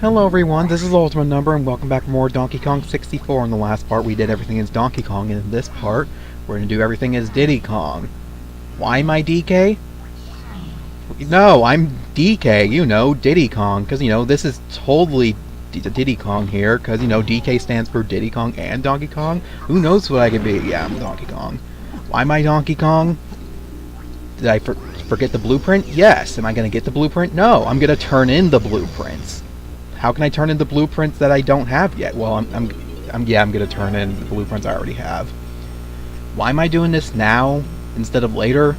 Hello everyone, this is Ultimate Number and welcome back to more Donkey Kong 64. In the last part we did everything as Donkey Kong, and in this part we're going to do everything as Diddy Kong. Why am I DK? No, I'm DK, you know, Diddy Kong, because, you know, this is totally Diddy Kong here, because, you know, DK stands for Diddy Kong and Donkey Kong. Who knows what I could be? Yeah, I'm Donkey Kong. Why am I Donkey Kong? Did I forget the blueprint? Yes. Am I going to get the blueprint? No, I'm going to turn in the blueprints. How can I turn in the blueprints that I don't have yet? Well, I'm gonna turn in the blueprints I already have. Why am I doing this now instead of later?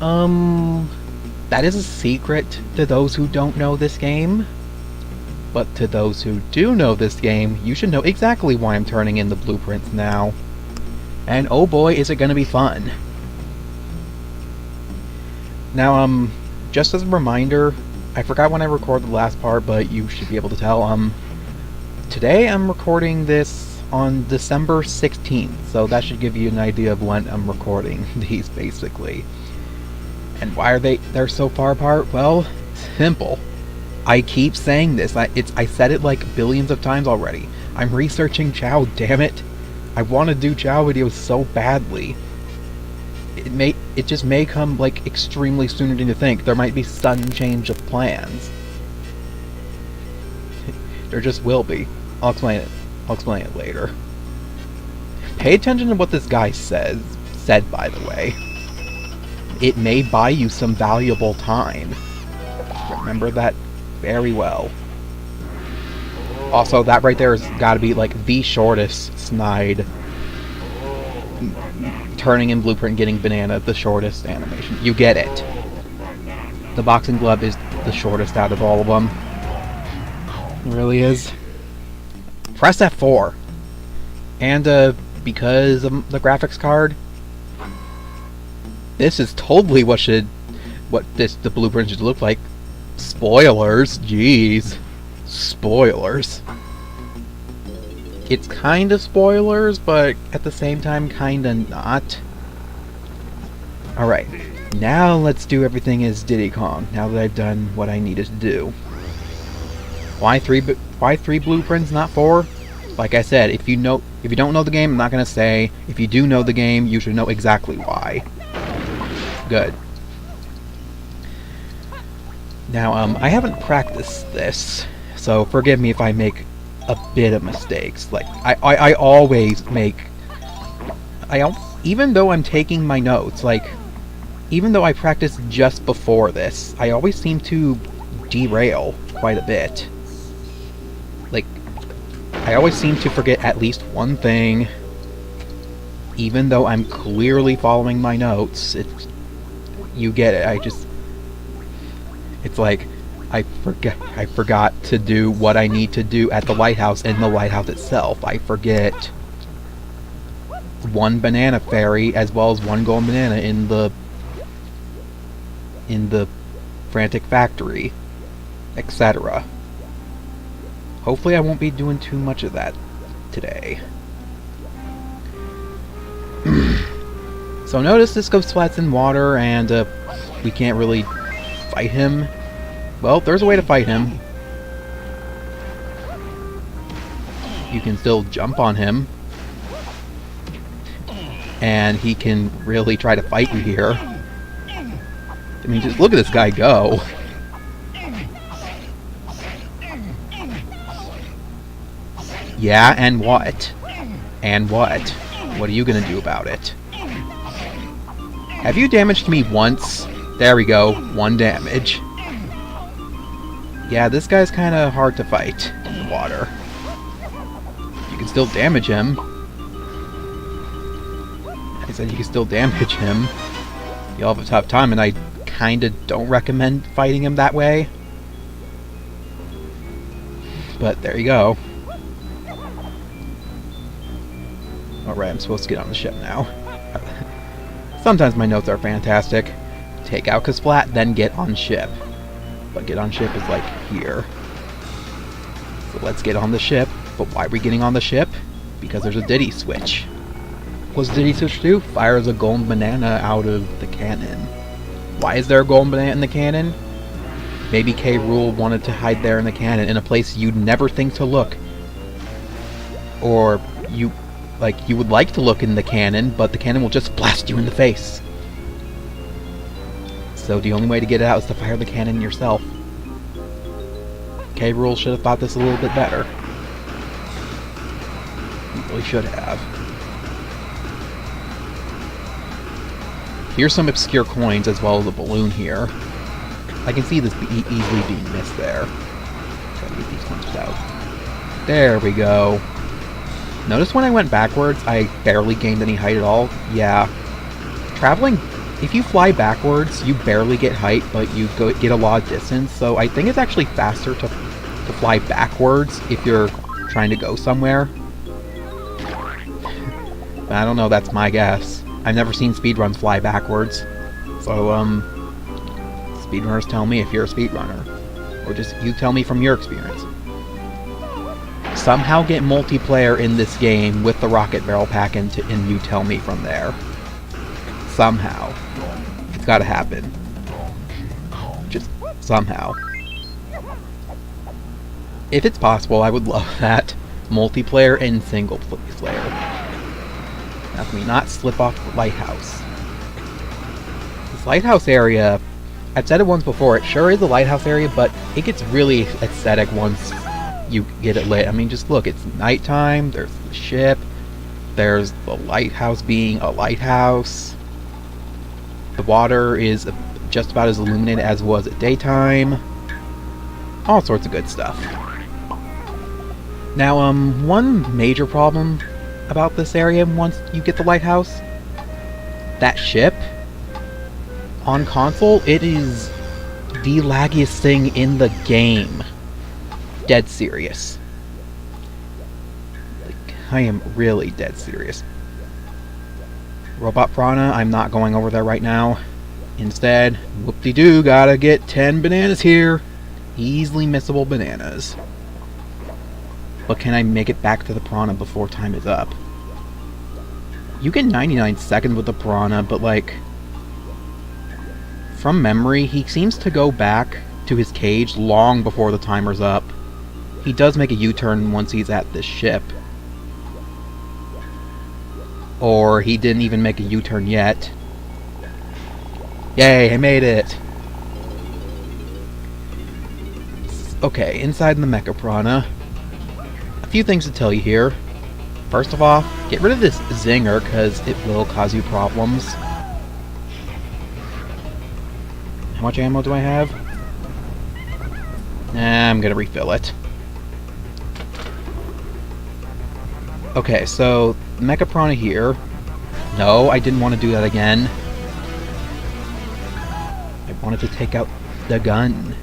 That is a secret to those who don't know this game. But to those who do know this game, you should know exactly why I'm turning in the blueprints now. And oh boy, is it gonna be fun. Now, just as a reminder, I forgot when I recorded the last part, but you should be able to tell. Today I'm recording this on December 16th, so that should give you an idea of when I'm recording these, basically. And why are they're so far apart? Well, simple. I keep saying this. I said it like billions of times already. I'm researching Chao, damn it. I want to do Chao videos so badly. It just may come, like, extremely sooner than you think. There might be sudden change of plans. There just will be. I'll explain it later. Pay attention to what this guy said, by the way. It may buy you some valuable time. Remember that very well. Also, that right there has got to be, like, the shortest snide turning in blueprint, getting banana, the shortest animation. You get it. The boxing glove is the shortest out of all of them. It really is. Press F4. And, because of the graphics card, this is totally what the blueprint should look like. Spoilers, jeez. Spoilers. It's kind of spoilers, but at the same time, kinda not. Alright, now let's do everything as Diddy Kong, now that I've done what I needed to do. Why three blueprints, not 4? Like I said, if you don't know the game, I'm not gonna say. If you do know the game, you should know exactly why. Good. Now, I haven't practiced this, so forgive me if I make a bit of mistakes. Like, I always make... even though I'm taking my notes, like, even though I practiced just before this, I always seem to derail quite a bit. Like, I always seem to forget at least one thing, even though I'm clearly following my notes. You get it, it's like, I forgot to do what I need to do at the lighthouse in the lighthouse itself. I forget one banana fairy as well as one golden banana in the frantic factory, etc. Hopefully I won't be doing too much of that today. So notice this goes flats in water, and we can't really fight him. Well, there's a way to fight him. You can still jump on him. And he can really try to fight you here. I mean, just look at this guy go. Yeah, and what? And what? What are you gonna do about it? Have you damaged me once? There we go, 1 damage. Yeah, this guy's kind of hard to fight in the water. You can still damage him. I said you can still damage him. You'll have a tough time, and I kind of don't recommend fighting him that way. But there you go. Alright, I'm supposed to get on the ship now. Sometimes my notes are fantastic. Take out Kasplat, then get on ship. But get on ship is like here. So let's get on the ship. But why are we getting on the ship? Because there's a Diddy switch. What's Diddy switch do? Fires a golden banana out of the cannon. Why is there a golden banana in the cannon? Maybe K. Rool wanted to hide there in the cannon in a place you'd never think to look. Or you would like to look in the cannon, but the cannon will just blast you in the face. So the only way to get it out is to fire the cannon yourself. K. Rool should have thought this a little bit better. He really should have. Here's some obscure coins as well as a balloon here. I can see this easily being missed there. Try to get these coins out. There we go. Notice when I went backwards, I barely gained any height at all. Yeah. Traveling, if you fly backwards, you barely get height, but you get a lot of distance. So I think it's actually faster to fly backwards if you're trying to go somewhere. But I don't know, that's my guess. I've never seen speedruns fly backwards. So, speedrunners tell me if you're a speedrunner. Or just you tell me from your experience. Somehow get multiplayer in this game with the rocket barrel pack and you tell me from there. Somehow. It's gotta happen. Just somehow. If it's possible, I would love that. Multiplayer and single player. Now can we not slip off the lighthouse? This lighthouse area, I've said it once before, it sure is a lighthouse area, but it gets really aesthetic once you get it lit. I mean, just look, it's nighttime, there's the ship, there's the lighthouse being a lighthouse. The water is just about as illuminated as it was at daytime. All sorts of good stuff. Now, one major problem about this area once you get the lighthouse, that ship, on console, it is the laggiest thing in the game. Dead serious. Like, I am really dead serious. Robot Piranha, I'm not going over there right now. Instead, whoop-de-doo, gotta get 10 bananas here. Easily missable bananas. But can I make it back to the Piranha before time is up? You get 99 seconds with the Piranha, but like, from memory, he seems to go back to his cage long before the timer's up. He does make a U-turn once he's at this ship. Or he didn't even make a U-turn yet. Yay, I made it! Okay, inside the Mecha Piranha. A few things to tell you here. First of all, get rid of this zinger, because it will cause you problems. How much ammo do I have? I'm gonna refill it. Okay, so Mecha Piranha here. No, I didn't want to do that again. I wanted to take out the gun.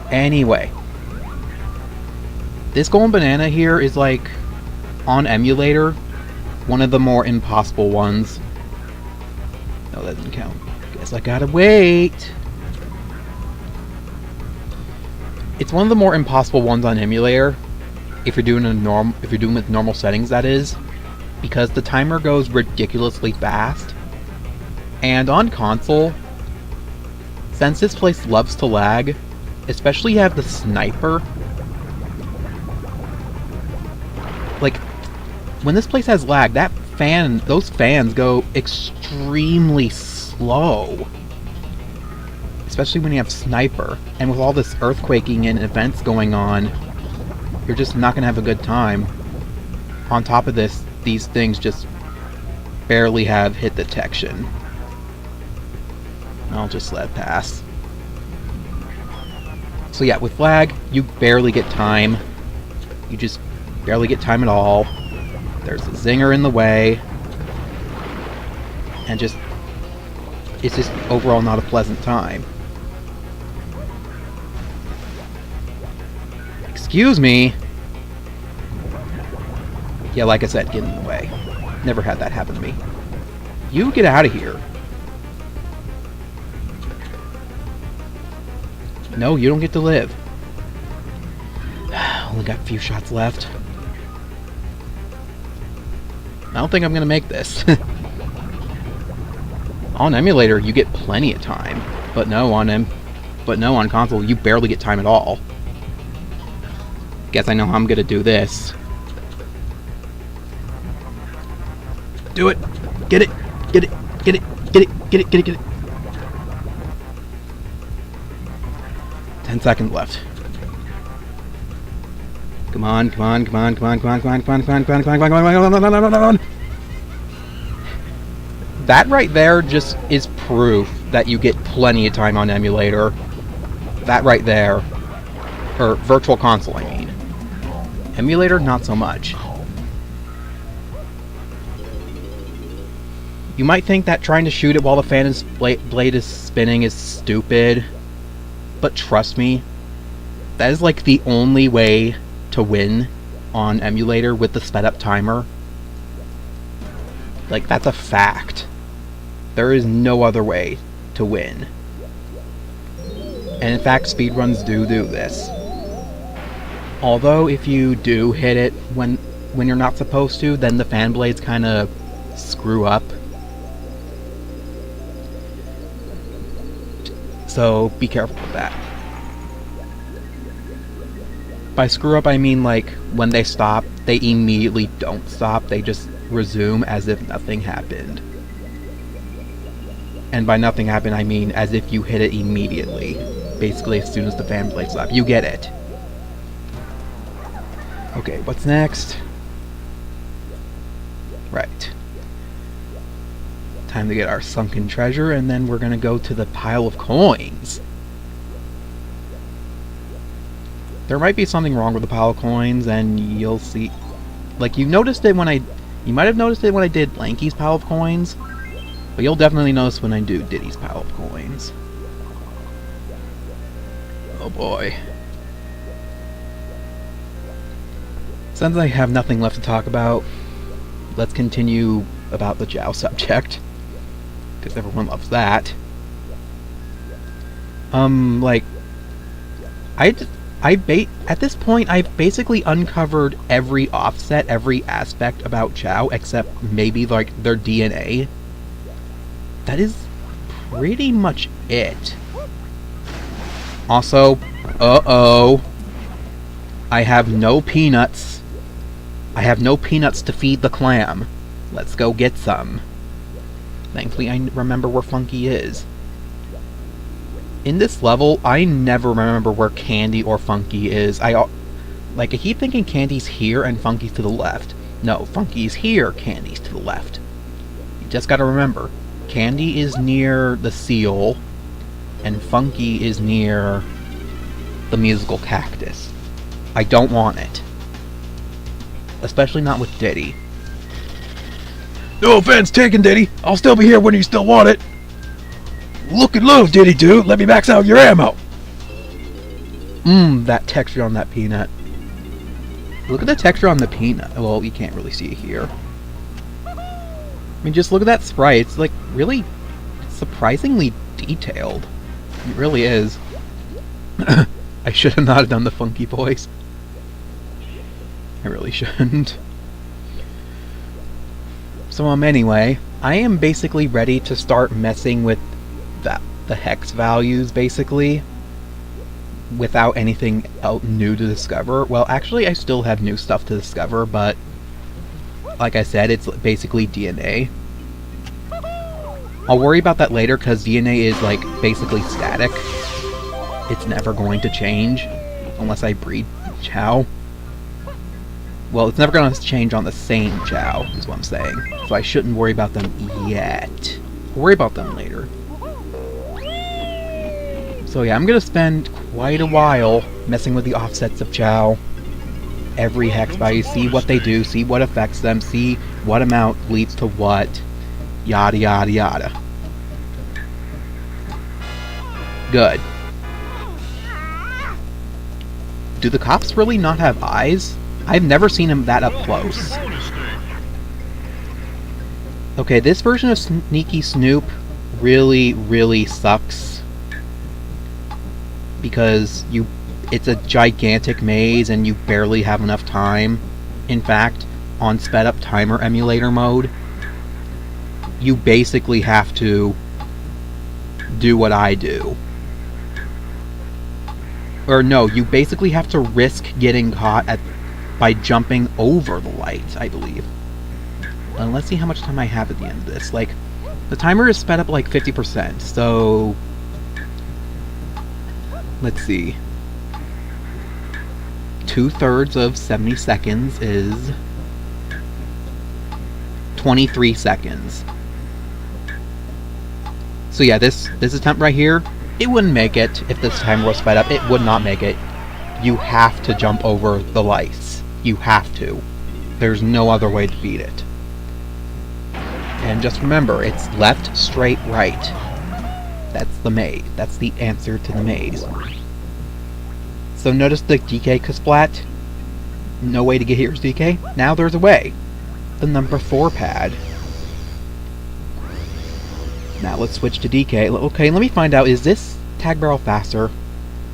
Anyway. This golden banana here is like, on emulator, one of the more impossible ones. No, that doesn't count. Guess I gotta wait. It's one of the more impossible ones on emulator. If you're doing with normal settings, that is, because the timer goes ridiculously fast. And on console, since this place loves to lag, especially you have the sniper. Like, when this place has lag, those fans go extremely slow. Especially when you have sniper, and with all this earthquaking and events going on, you're just not gonna have a good time. On top of this, these things just barely have hit detection. I'll just let it pass. So yeah, with lag, you barely get time. You just barely get time at all. There's a zinger in the way. And it's just overall not a pleasant time. Excuse me! Yeah, like I said, get in the way. Never had that happen to me. You get out of here. No, you don't get to live. Only got a few shots left. I don't think I'm gonna make this. On emulator, you get plenty of time. But no, on But no, on console, you barely get time at all. Guess I know how I'm gonna do this. Do it! Get it! Get it! Get it! Get it! Get it! Get it! Get it! 10 seconds left. Come on, come on, come on, come on, come on, come on, come on, come on, come on, come on, come on, come on, come on, come on. That right there just is proof that you get plenty of time on emulator. That right there. Or Virtual Console, I mean. Emulator, not so much. You might think that trying to shoot it while the fan is blade is spinning is stupid. But trust me, that is like the only way to win on emulator with the sped up timer. Like, that's a fact. There is no other way to win. And in fact, speedruns do this. Although if you do hit it when you're not supposed to, then the fan blades kind of screw up. So be careful with that. By screw up, I mean like when they stop, they immediately don't stop. They just resume as if nothing happened. And by nothing happened, I mean as if you hit it immediately. Basically, as soon as the fan blade stop. You get it. Okay, what's next? Right. Time to get our sunken treasure, and then we're gonna go to the pile of coins. There might be something wrong with the pile of coins, and you'll see. Like, you noticed it when you might have noticed it when I did Lanky's pile of coins, but you'll definitely notice when I do Diddy's pile of coins. Oh boy. Since I have nothing left to talk about, let's continue about the Chao subject. Because everyone loves that. Like, at this point, I've basically uncovered every offset, every aspect about Chao, except maybe, like, their DNA. That is pretty much it. Also, I have no peanuts. I have no peanuts to feed the clam. Let's go get some. Thankfully, I remember where Funky is. In this level, I never remember where Candy or Funky is. I keep thinking Candy's here and Funky's to the left. No, Funky's here, Candy's to the left. You just gotta remember, Candy is near the seal, and Funky is near the musical cactus. I don't want it. Especially not with Diddy. No offense taken, Diddy. I'll still be here when you still want it. Look and low, Diddy dude. Let me max out your ammo. That texture on that peanut. Look at the texture on the peanut. Well, you can't really see it here. I mean, just look at that sprite. It's like really surprisingly detailed. It really is. I should have not done the Funky voice. I really shouldn't. So anyway, I am basically ready to start messing with the hex values, basically, without anything new to discover. Well, actually, I still have new stuff to discover, but like I said, it's basically DNA. I'll worry about that later, because DNA is, like, basically static. It's never going to change, unless I breed Chao. Well, it's never going to change on the same Chao, is what I'm saying. So I shouldn't worry about them yet. I'll worry about them later. So yeah, I'm going to spend quite a while messing with the offsets of Chao. Every hex value, see what they do, see what affects them, see what amount leads to what. Yada yada yada. Good. Do the cops really not have eyes? I've never seen him that up close. Okay, this version of Sneaky Snoop really, really sucks. Because it's a gigantic maze and you barely have enough time. In fact, on sped up timer emulator mode, you basically have to do what I do. Or no, you basically have to risk getting caught by jumping over the light, I believe. And let's see how much time I have at the end of this. Like, the timer is sped up like 50%, so... Let's see. 2/3 of 70 seconds is 23 seconds. So yeah, this attempt right here, it wouldn't make it if this timer was sped up. It would not make it. You have to jump over the lights. You have to. There's no other way to beat it. And just remember, it's left, straight, right. That's the maze. That's the answer to the maze. So notice the DK Kasplat? No way to get here is DK. Now there's a way. The number 4 pad. Now let's switch to DK. Okay, let me find out, is this tag barrel faster?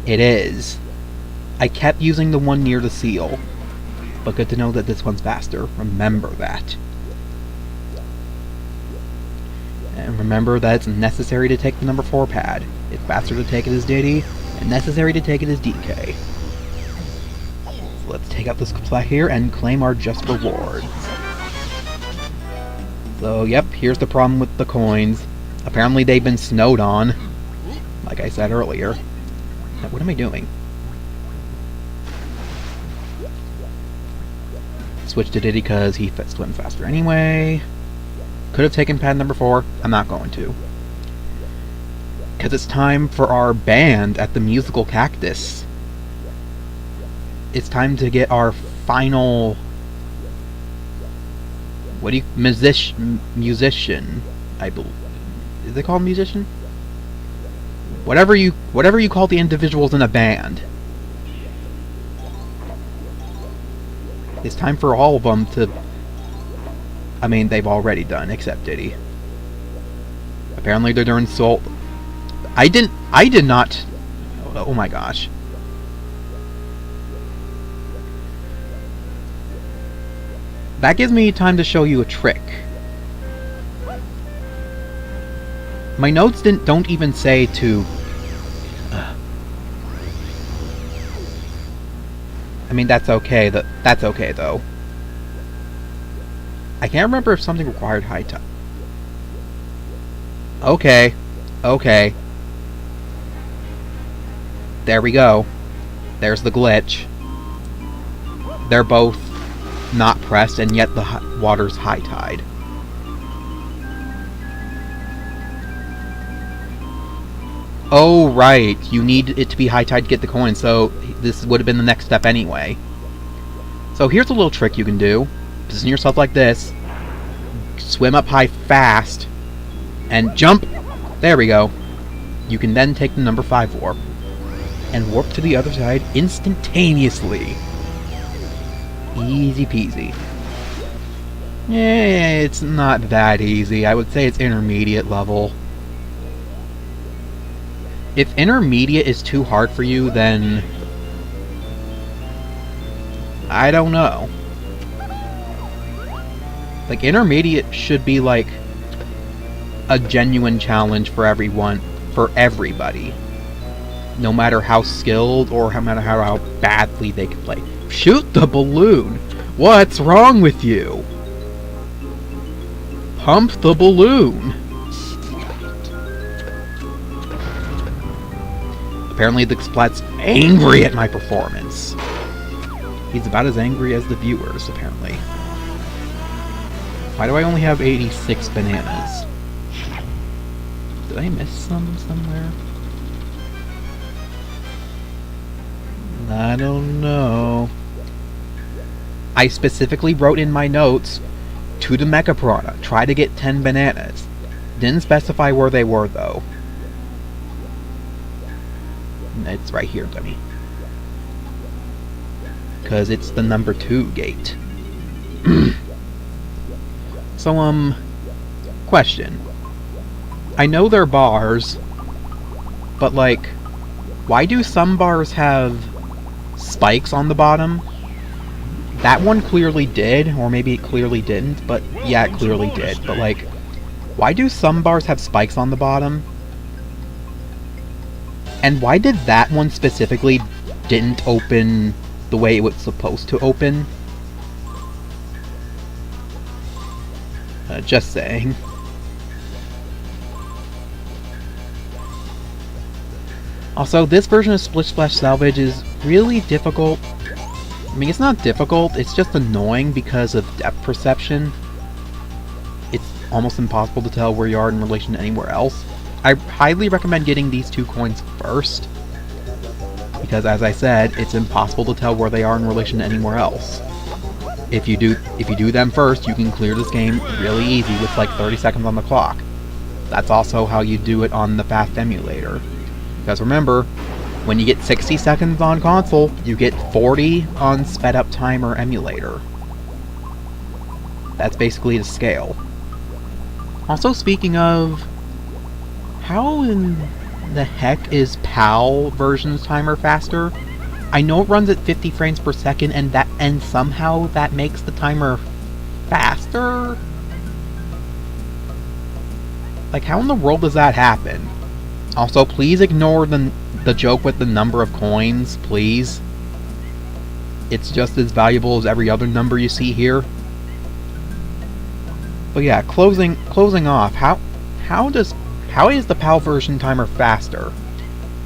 It is. I kept using the one near the seal. But good to know that this one's faster. Remember that. And remember that it's necessary to take the number 4 pad. It's faster to take it as Diddy, and necessary to take it as DK. So let's take out this Kasplat here and claim our just rewards. So, yep, here's the problem with the coins. Apparently they've been snowed on, like I said earlier. Now, what am I doing? Switch to Diddy because he swims faster anyway. Could have taken pad number 4. I'm not going to. Because it's time for our band at the Musical Cactus. It's time to get our final... What do you... Musician, I believe. Is it called musician? Whatever you call the individuals in a band. It's time for all of them to... I mean, they've already done, except Diddy. Apparently they're doing Soul... I did not... Oh my gosh. That gives me time to show you a trick. My notes don't even say to... I mean, that's okay. That's okay, though. I can't remember if something required high time. Okay. Okay. There we go. There's the glitch. They're both not pressed, and yet the water's high tide. Oh, right. You need it to be high tide to get the coin, so this would have been the next step anyway. So here's a little trick you can do. Position yourself like this. Swim up high fast. And jump. There we go. You can then take the number 5 warp. And warp to the other side instantaneously. Easy peasy. Yeah, it's not that easy. I would say it's intermediate level. If intermediate is too hard for you, then... I don't know. Like, intermediate should be, like, a genuine challenge for everyone, for everybody. No matter how skilled or no matter how badly they can play. Shoot the balloon! What's wrong with you? Pump the balloon! Apparently the Kasplat's angry at my performance. He's about as angry as the viewers, apparently. Why do I only have 86 bananas? Did I miss some somewhere? I don't know. I specifically wrote in my notes, to the Mecha Piranha, try to get 10 bananas. Didn't specify where they were, though. It's right here, dummy. Because it's the number 2 gate. So, question. I know they're bars, but, like, why do some bars have spikes on the bottom? That one clearly did, or maybe it clearly didn't, but yeah, it clearly did. But, like, why do some bars have spikes on the bottom? And why did that one specifically didn't open the way it was supposed to open. Just saying. Also, this version of Splish Splash Salvage is really difficult. I mean, it's not difficult, it's just annoying because of depth perception. It's almost impossible to tell where you are in relation to anywhere else. I highly recommend getting these 2 coins first, because as I said, it's impossible to tell where they are in relation to anywhere else. If you do them first, you can clear this game really easy with like 30 seconds on the clock. That's also how you do it on the fast emulator. Because remember, when you get 60 seconds on console, you get 40 on sped up timer emulator. That's basically the scale. Also, speaking of, how in the heck is PAL version's timer faster? I know it runs at 50 frames per second, and somehow that makes the timer faster? Like, how in the world does that happen? Also, please ignore the joke with the number of coins, please. It's just as valuable as every other number you see here. But yeah, closing off, how is the PAL version timer faster?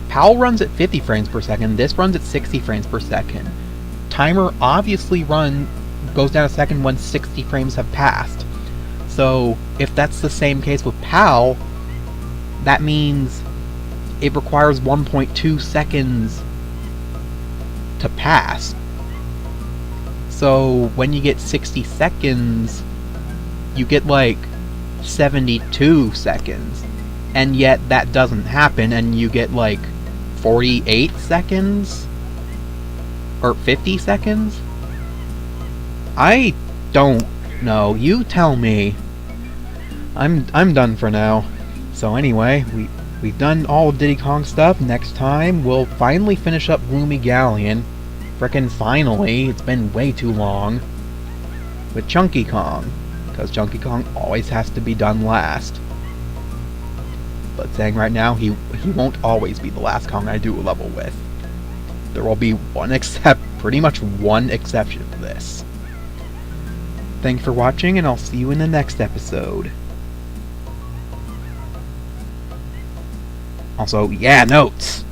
PAL runs at 50 frames per second, this runs at 60 frames per second. Timer obviously goes down a second when 60 frames have passed. So, if that's the same case with PAL, that means it requires 1.2 seconds to pass. So, when you get 60 seconds, you get like 72 seconds. And yet that doesn't happen, and you get like 48 seconds? Or 50 seconds? I don't know. You tell me. I'm done for now. So anyway, we've done all of Diddy Kong stuff. Next time, we'll finally finish up Gloomy Galleon. Frickin' finally. It's been way too long. With Chunky Kong. Because Chunky Kong always has to be done last. But saying right now, he won't always be the last Kong I do a level with. There will be pretty much one exception to this. Thanks for watching, and I'll see you in the next episode. Also, yeah, notes!